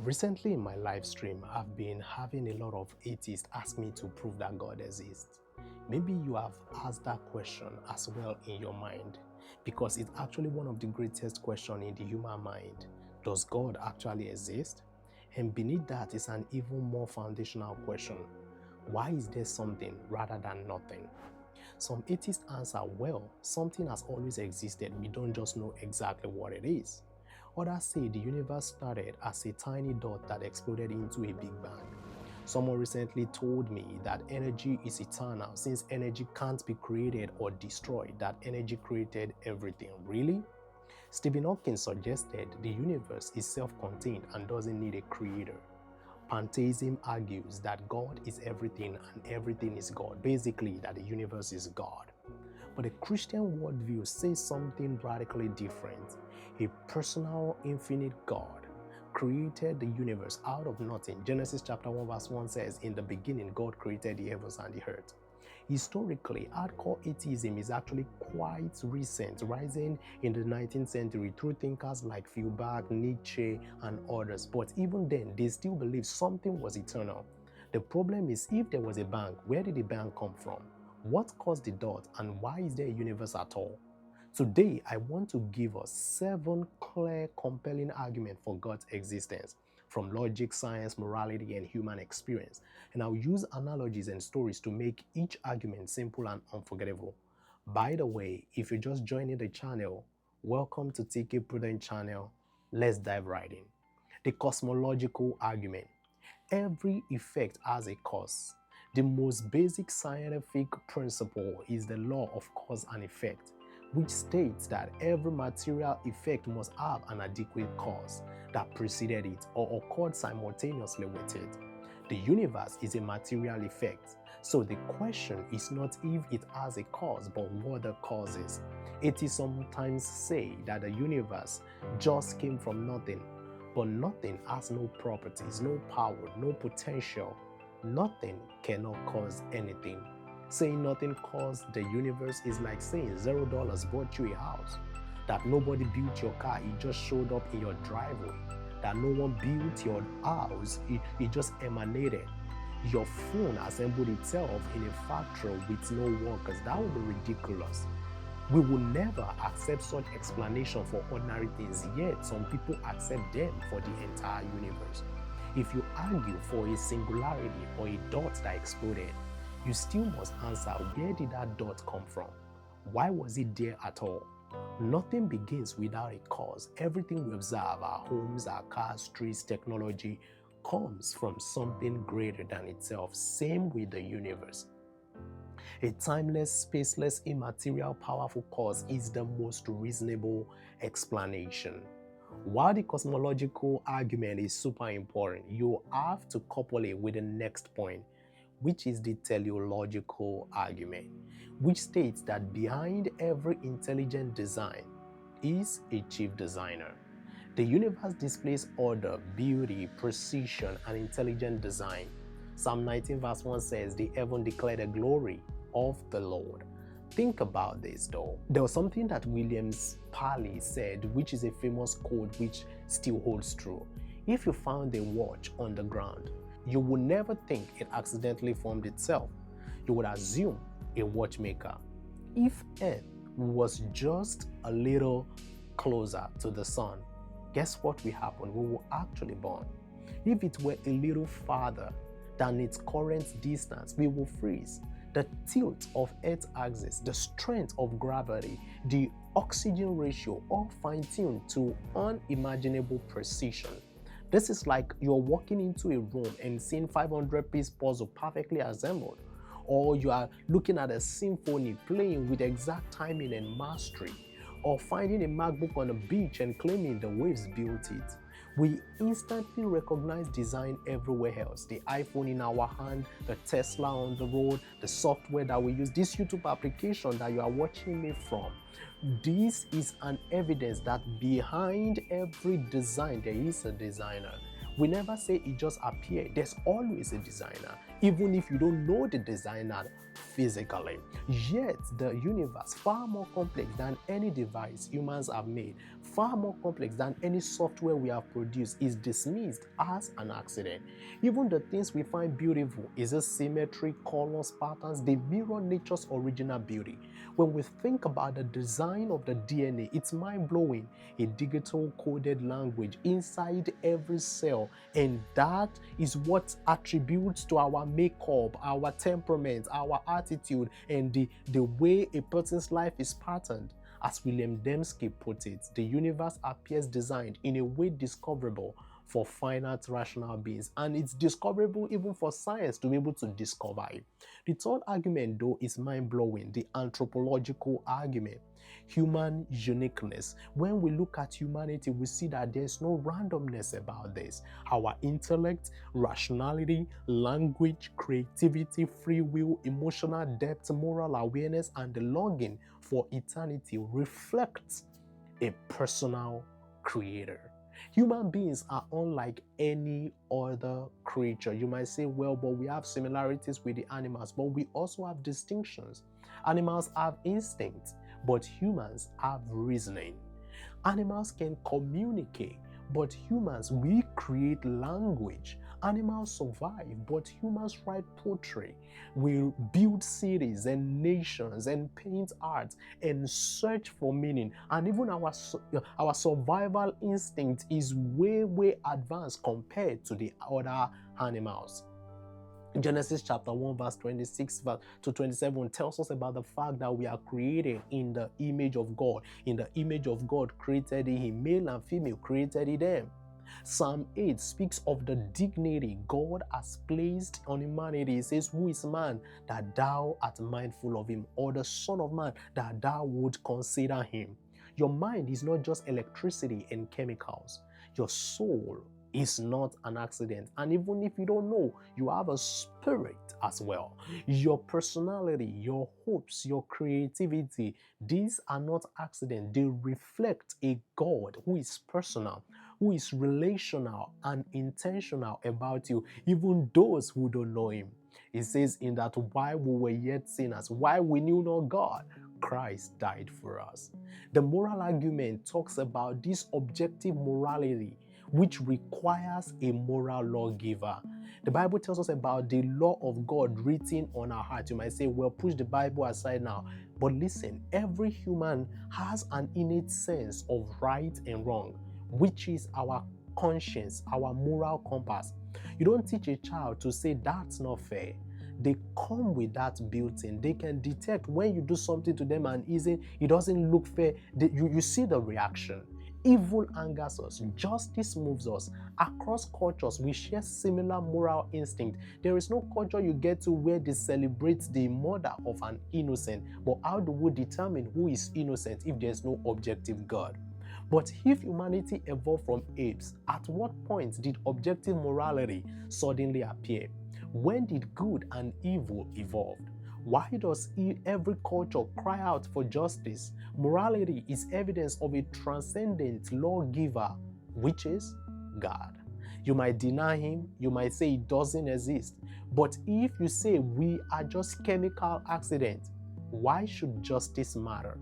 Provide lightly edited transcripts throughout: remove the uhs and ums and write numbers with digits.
Recently in my live stream, I've been having a lot of atheists ask me to prove that God exists. Maybe you have asked that question as well in your mind, because it's actually one of the greatest questions in the human mind. Does God actually exist? And beneath that is an even more foundational question. Why is there something rather than nothing? Some atheists answer, well, something has always existed, we don't just know exactly what it is. Others say the universe started as a tiny dot that exploded into a big bang. Someone recently told me that energy is eternal since energy can't be created or destroyed, that energy created everything. Really? Stephen Hawking suggested the universe is self-contained and doesn't need a creator. Pantheism argues that God is everything and everything is God, basically that the universe is God. But the Christian worldview says something radically different. A personal, infinite God created the universe out of nothing. Genesis chapter 1 verse 1 says, in the beginning God created the heavens and the earth. Historically, hardcore atheism is actually quite recent, rising in the 19th century through thinkers like Feuerbach, Nietzsche, and others. But even then, they still believe something was eternal. The problem is, if there was a bang, where did the bang come from? What caused the dot, and why is there a universe at all? Today, I want to give us 7 clear, compelling arguments for God's existence, from logic, science, morality, and human experience. And I'll use analogies and stories to make each argument simple and unforgettable. By the way, if you're just joining the channel, welcome to TK Prudent channel. Let's dive right in. The cosmological argument. Every effect has a cause. The most basic scientific principle is the law of cause and effect, which states that every material effect must have an adequate cause that preceded it or occurred simultaneously with it. The universe is a material effect, so the question is not if it has a cause, but what the cause is. Atheists sometimes say that the universe just came from nothing, but nothing has no properties, no power, no potential. Nothing cannot cause anything. Saying nothing caused the universe is like saying $0 bought you a house, that nobody built your car, it just showed up in your driveway, that no one built your house, it just emanated. Your phone assembled itself in a factory with no workers. That would be ridiculous. We will never accept such explanation for ordinary things, yet some people accept them for the entire universe. If you argue for a singularity or a dot that exploded, you still must answer, where did that dot come from? Why was it there at all? Nothing begins without a cause. Everything we observe, our homes, our cars, trees, technology, comes from something greater than itself. Same with the universe. A timeless, spaceless, immaterial, powerful cause is the most reasonable explanation. While the cosmological argument is super important, you have to couple it with the next point, which is the teleological argument, which states that behind every intelligent design is a chief designer. The universe displays order, beauty, precision, and intelligent design. Psalm 19 verse 1 says, the heaven declare the glory of the Lord. Think about this though. There was something that William Paley said, which is a famous quote which still holds true. If you found a watch on the ground, you would never think it accidentally formed itself. You would assume a watchmaker. If Earth was just a little closer to the sun, guess what will happen? We will actually burn. If it were a little farther than its current distance, we will freeze. The tilt of Earth's axis, the strength of gravity, the oxygen ratio, all fine-tuned to unimaginable precision. This is like you're walking into a room and seeing 500-piece puzzle perfectly assembled, or you are looking at a symphony playing with exact timing and mastery, or finding a MacBook on a beach and claiming the waves built it. We instantly recognize design everywhere else. The iPhone in our hand, the Tesla on the road, the software that we use, this YouTube application that you are watching me from. This is an evidence that behind every design there is a designer. We never say it just appeared. There's always a designer, even if you don't know the designer physically. Yet the universe, far more complex than any device humans have made, far more complex than any software we have produced, is dismissed as an accident. Even the things we find beautiful, is a symmetry, colors, patterns, they mirror nature's original beauty. When we think about the design of the DNA, it's mind-blowing. A digital coded language inside every cell, and that is what attributes to our makeup, our temperament, our attitude, and the way a person's life is patterned. As William Dembski put it, the universe appears designed in a way discoverable for finite rational beings, and it's discoverable even for science to be able to discover it. The third argument, though, is mind-blowing, the anthropological argument. Human uniqueness. When we look at humanity, we see that there's no randomness about this. Our intellect, rationality, language, creativity, free will, emotional depth, moral awareness, and the longing for eternity reflects a personal creator. Human beings are unlike any other creature. You might say, well, but we have similarities with the animals, but we also have distinctions. Animals have instinct, but humans have reasoning. Animals can communicate, but humans, we create language. Animals survive, but humans write poetry. We build cities and nations and paint art and search for meaning. And even our survival instinct is way, way advanced compared to the other animals. Genesis chapter 1 verse 26 to 27 tells us about the fact that we are created in the image of God. In the image of God created he, male and female created he them. Psalm 8 speaks of the dignity God has placed on humanity. It says, who is man that thou art mindful of him, or the son of man that thou would consider him? Your mind is not just electricity and chemicals. Your soul is not an accident. And even if you don't know, you have a spirit as well. Your personality, your hopes, your creativity, these are not accidents. They reflect a God who is personal, who is relational and intentional about you, even those who don't know him. It says in that while we were yet sinners, while we knew not God, Christ died for us. The moral argument talks about this objective morality which requires a moral lawgiver. The Bible tells us about the law of God written on our heart. You might say, well, push the Bible aside now. But listen, every human has an innate sense of right and wrong, which is our conscience, our moral compass. You don't teach a child to say that's not fair. They come with that built-in. They can detect when you do something to them and it doesn't look fair. You see the reaction. Evil angers us. Justice moves us. Across cultures, we share similar moral instinct. There is no culture you get to where they celebrate the murder of an innocent. But how do we determine who is innocent if there's no objective God? But if humanity evolved from apes, at what point did objective morality suddenly appear? When did good and evil evolve? Why does every culture cry out for justice? Morality is evidence of a transcendent lawgiver, which is God. You might deny him, you might say he doesn't exist. But if you say we are just chemical accidents, why should justice matter?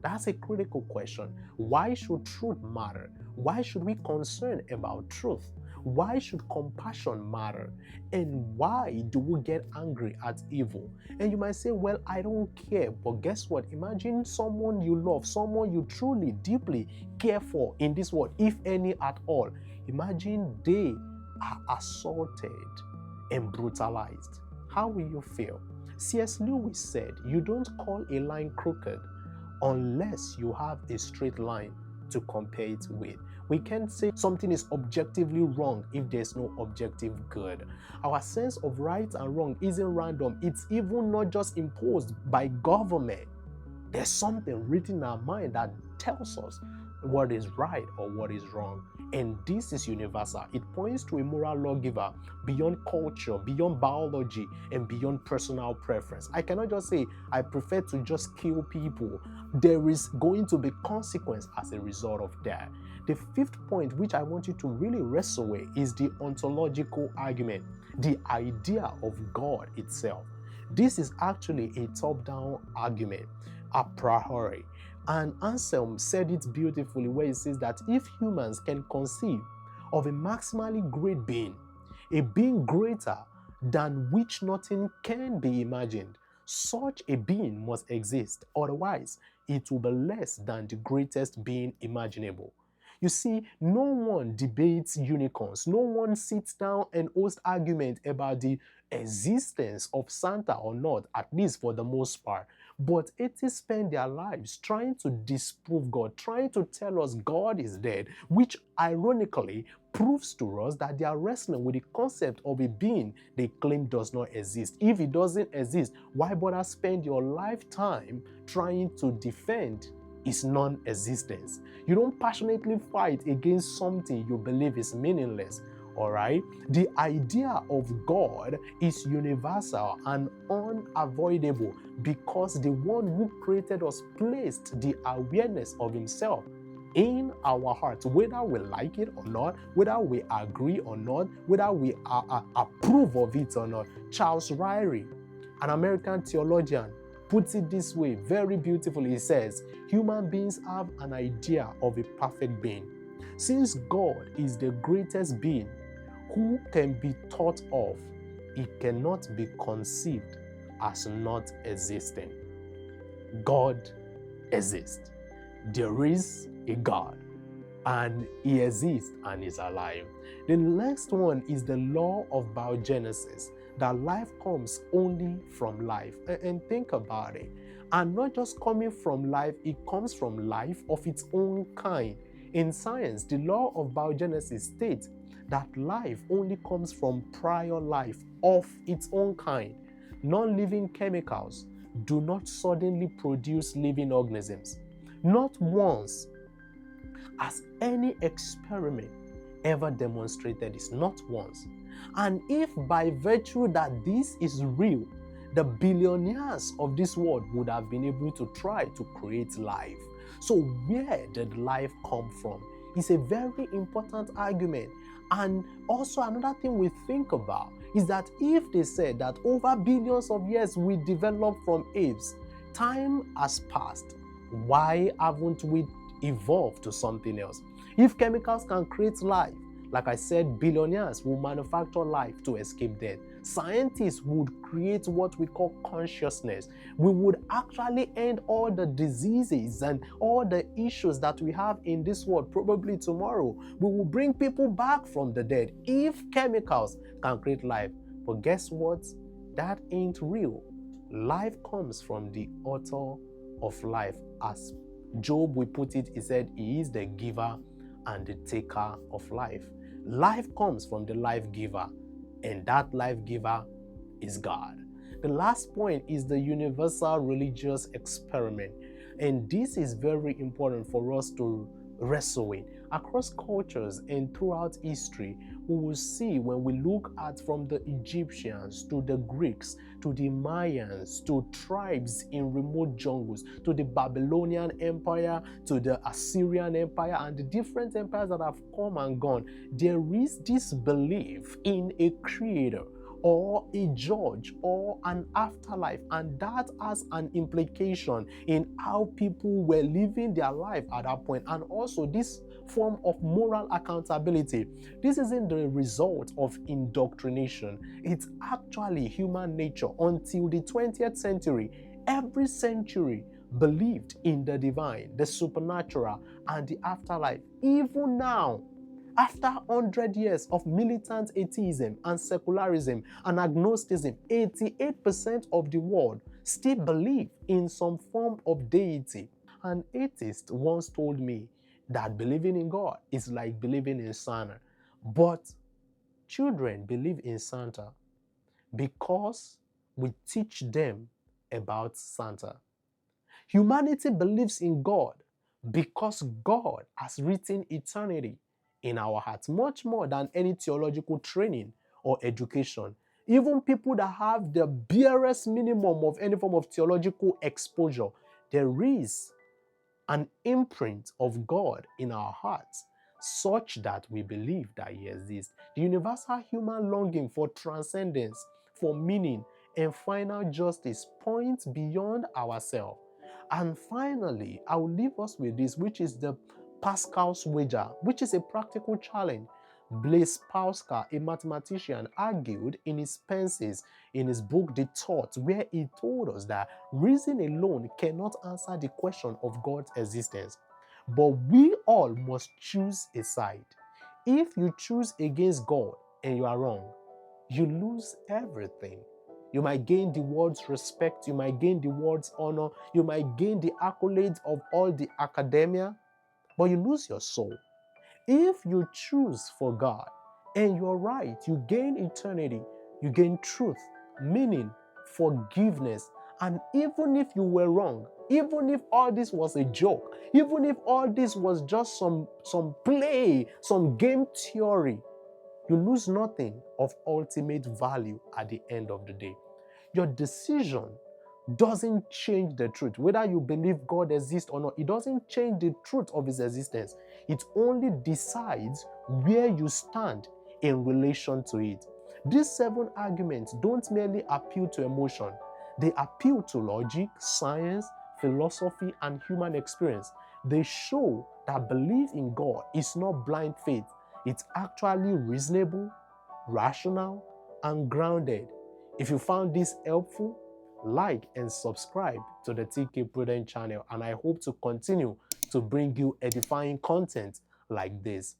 That's a critical question. Why should truth matter? Why should we concern about truth? Why should compassion matter? And why do we get angry at evil? And you might say, well, I don't care. But guess what? Imagine someone you love, someone you truly, deeply care for in this world, if any at all. Imagine they are assaulted and brutalized. How will you feel? C.S. Lewis said, you don't call a line crooked unless you have a straight line to compare it with. We can't say something is objectively wrong if there's no objective good. Our sense of right and wrong isn't random. It's even not just imposed by government. There's something written in our mind that tells us what is right or what is wrong. And this is universal. It points to a moral lawgiver beyond culture, beyond biology, and beyond personal preference. I cannot just say, I prefer to just kill people. There is going to be consequence as a result of that. The fifth point, which I want you to really wrestle with, is the ontological argument, the idea of God itself. This is actually a top-down argument, a priori. And Anselm said it beautifully where he says that if humans can conceive of a maximally great being, a being greater than which nothing can be imagined, such a being must exist, otherwise it will be less than the greatest being imaginable. You see, no one debates unicorns. No one sits down and hosts argument about the existence of Santa or not, at least for the most part. But atheists spend their lives trying to disprove God, trying to tell us God is dead, which ironically proves to us that they are wrestling with the concept of a being they claim does not exist. If it doesn't exist, why bother spend your lifetime trying to defend its non-existence? You don't passionately fight against something you believe is meaningless. Alright? The idea of God is universal and unavoidable because the one who created us placed the awareness of himself in our hearts, whether we like it or not, whether we agree or not, whether we approve of it or not. Charles Ryrie, an American theologian, puts it this way very beautifully. He says, human beings have an idea of a perfect being. Since God is the greatest being who can be thought of, it cannot be conceived as not existing. God exists. There is a God, and he exists and is alive. The next one is the law of biogenesis, that life comes only from life. And think about it. And not just coming from life, it comes from life of its own kind. In science, the law of biogenesis states that life only comes from prior life of its own kind. Non-living chemicals do not suddenly produce living organisms. Not once has any experiment ever demonstrated this, not once. And if by virtue that this is real, the billionaires of this world would have been able to try to create life. So where did life come from? It's a very important argument. And also another thing we think about is that if they said that over billions of years we developed from apes, time has passed. Why haven't we evolved to something else? If chemicals can create life, like I said, billionaires will manufacture life to escape death. Scientists would create what we call consciousness. We would actually end all the diseases and all the issues that we have in this world probably tomorrow. We will bring people back from the dead if chemicals can create life. But guess what? That ain't real. Life comes from the author of life. As Job we put it, he said, he is the giver and the taker of life. Life comes from the life giver, and that life giver is God. The last point is the universal religious experiment. And this is very important for us to wrestle with. Across cultures and throughout history, we will see when we look at from the Egyptians to the Greeks, to the Mayans, to tribes in remote jungles, to the Babylonian Empire, to the Assyrian Empire, and the different empires that have come and gone, there is this belief in a creator or a judge or an afterlife, and that has an implication in how people were living their life at that point, and also this form of moral accountability. This isn't the result of indoctrination. It's actually human nature. Until the 20th century, every century believed in the divine, the supernatural, and the afterlife. Even now, after 100 years of militant atheism and secularism and agnosticism, 88% of the world still believe in some form of deity. An atheist once told me that believing in God is like believing in Santa. But children believe in Santa because we teach them about Santa. Humanity believes in God because God has written eternity in our hearts, much more than any theological training or education. Even people that have the barest minimum of any form of theological exposure, there is an imprint of God in our hearts, such that we believe that He exists. The universal human longing for transcendence, for meaning, and final justice points beyond ourselves. And finally, I will leave us with this, which is the Pascal's wager, which is a practical challenge. Blaise Pascal, a mathematician, argued in his Penses, in his book The Thought, where he told us that reason alone cannot answer the question of God's existence. But we all must choose a side. If you choose against God and you are wrong, you lose everything. You might gain the world's respect, you might gain the world's honor, you might gain the accolades of all the academia, but you lose your soul. If you choose for God and you're right, you gain eternity, you gain truth, meaning, forgiveness. And even if you were wrong, even if all this was a joke, even if all this was just some play, some game theory, you lose nothing of ultimate value at the end of the day. Your decision doesn't change the truth. Whether you believe God exists or not, it doesn't change the truth of his existence. It only decides where you stand in relation to it. These 7 arguments don't merely appeal to emotion. They appeal to logic, science, philosophy, and human experience. They show that belief in God is not blind faith. It's actually reasonable, rational, and grounded. If you found this helpful, like and subscribe to the TK Prudent channel, and I hope to continue to bring you edifying content like this.